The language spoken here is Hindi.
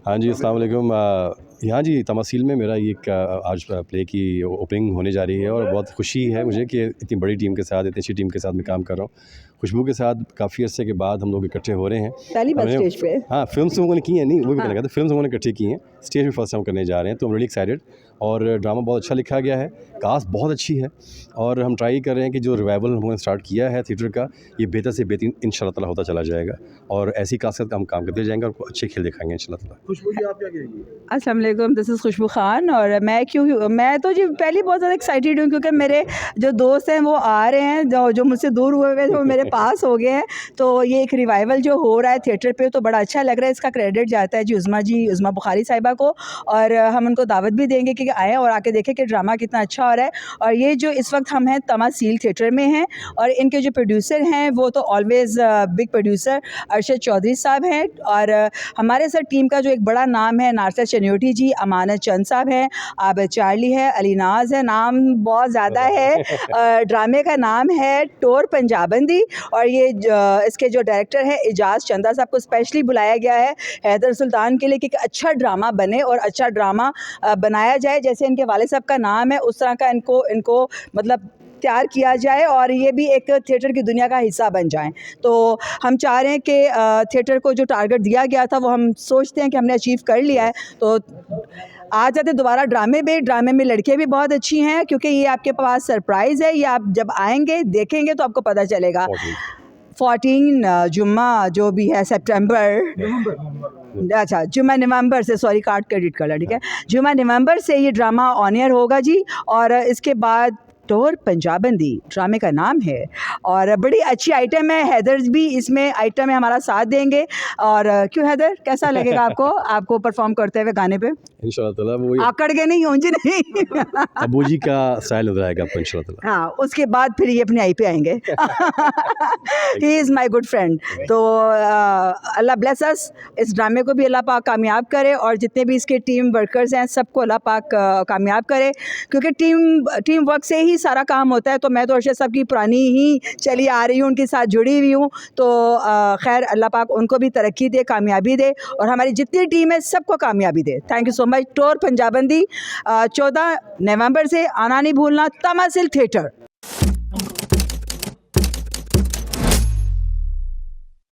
हाँ जी, अस्सलाम वालेकुम। यहाँ जी तमासील में मेरा ये एक आज प्ले की ओपनिंग होने जा रही है और बहुत खुशी है मुझे कि इतनी बड़ी टीम के साथ, इतनी अच्छी टीम के साथ मैं काम कर रहा हूँ। खुशबू के साथ काफ़ी अरसे के बाद हम लोग इकट्ठे हो रहे हैं। पहली बार हमने स्टेज पे। हाँ, फ़िल्म्स लोगों ने की हैं, नहीं वो भी कहना चाहता, फ़िल्म्स लोगों ने इकट्ठी की हैं, स्टेज पे फर्स्ट टाइम करने जा रहे हैं, तो आई एम रियली एक्साइटेड। और ड्रामा बहुत अच्छा लिखा गया है, कास्ट बहुत अच्छी है और हम ट्राई कर रहे हैं कि जो रिवाइवल हम लोगों ने स्टार्ट किया है थिएटर का, ये बेहतर से बेहतरीन इंशाल्लाह ताला होता चला जाएगा और ऐसी कास्ट के साथ हम काम करते जाएंगे और अच्छे खेल दिखाएंगे इंशाल्लाह ताला। खुशबू जी, आप क्या कहेंगी? अस्सलाम वालेकुम, दिस इज़ खुशबू खान। और मैं तो जी पहले बहुत ज़्यादा एक्साइटेड हूँ क्योंकि मेरे जो दोस्त हैं वो आ रहे हैं, जो मुझसे दूर हुए हुए थे वो मेरे पास हो गए हैं। तो ये एक रिवाइवल जो हो रहा है थिएटर पे तो बड़ा अच्छा लग रहा है। इसका क्रेडिट जाता है जी उज़मा बुखारी साहिबा को, और हम उनको दावत भी देंगे कि आएँ और आके देखें कि ड्रामा कितना अच्छा हो रहा है। और ये जो इस वक्त हम हैं तमासील थिएटर में हैं और इनके जो प्रोड्यूसर हैं वो तो always big producer Arshad Chaudhary साहब हैं, और हमारे साथ टीम का जो एक बड़ा नाम है नारसा चन्योटी जी, अमानत चंद साहब हैं, आबिद चार्ली है, अली नाज है, नाम बहुत ज़्यादा है। ड्रामे का नाम है टोर पंजाबंदी और ये इसके जो डायरेक्टर है एजाज चंदा साहब को स्पेशली बुलाया गया है हैदर सुल्तान के लिए कि एक अच्छा ड्रामा बने और अच्छा ड्रामा बनाया जाए। जैसे इनके वालिद साहब का नाम है उस तरह का इनको मतलब तैयार किया जाए और ये भी एक थिएटर की दुनिया का हिस्सा बन जाएं। तो हम चाह रहे हैं कि थिएटर को जो टारगेट दिया गया था वो हम सोचते हैं कि हमने अचीव कर लिया है। तो आ जाते दोबारा ड्रामे में लड़कियां भी बहुत अच्छी हैं क्योंकि ये आपके पास सरप्राइज़ है, ये आप जब आएंगे देखेंगे तो आपको पता चलेगा। 14 जुम्मा जो भी है सितंबर, अच्छा जुम्मा नवंबर से, सॉरी कार्ड क्रेडिट कलर, ठीक है, जुम्मा नवंबर से ये ड्रामा ऑन एयर होगा जी। और इसके बाद टोर पंजाबंदी ड्रामे का नाम है और बड़ी अच्छी आइटम है। हैदर भी इसमें आइटम में हमारा साथ देंगे। और क्यों हैदर, कैसा लगेगा आपको परफॉर्म करते हुए गाने पे? इंशाल्लाह ताला वो आकड़ के नहीं, ऊंझ नहीं। अबू जी का स्टाइल नजर आएगा आपको इंशाल्लाह ताला। हाँ, उसके बाद फिर ये अपनी आई पे आएंगे। He is my good friend. तो अल्लाह ब्लेस अस, इस ड्रामे को भी अल्लाह पाक कामयाब करे और जितने भी इसके टीम वर्कर्स हैं सबको अल्लाह पाक कामयाब करे क्योंकि टीम वर्क से ही सारा काम होता है। तो मैं तो अर्शद साहब की पुरानी ही चली आ रही हूँ, उनके साथ जुड़ी हुई हूँ। तो खैर अल्लाह पाक उनको भी तरक्की दे, कामयाबी दे और हमारी जितनी टीम है सबको कामयाबी दे। Thank you so much. टोर पंजाबंदी 14 नवंबर से आना नहीं भूलना, तमासील थिएटर।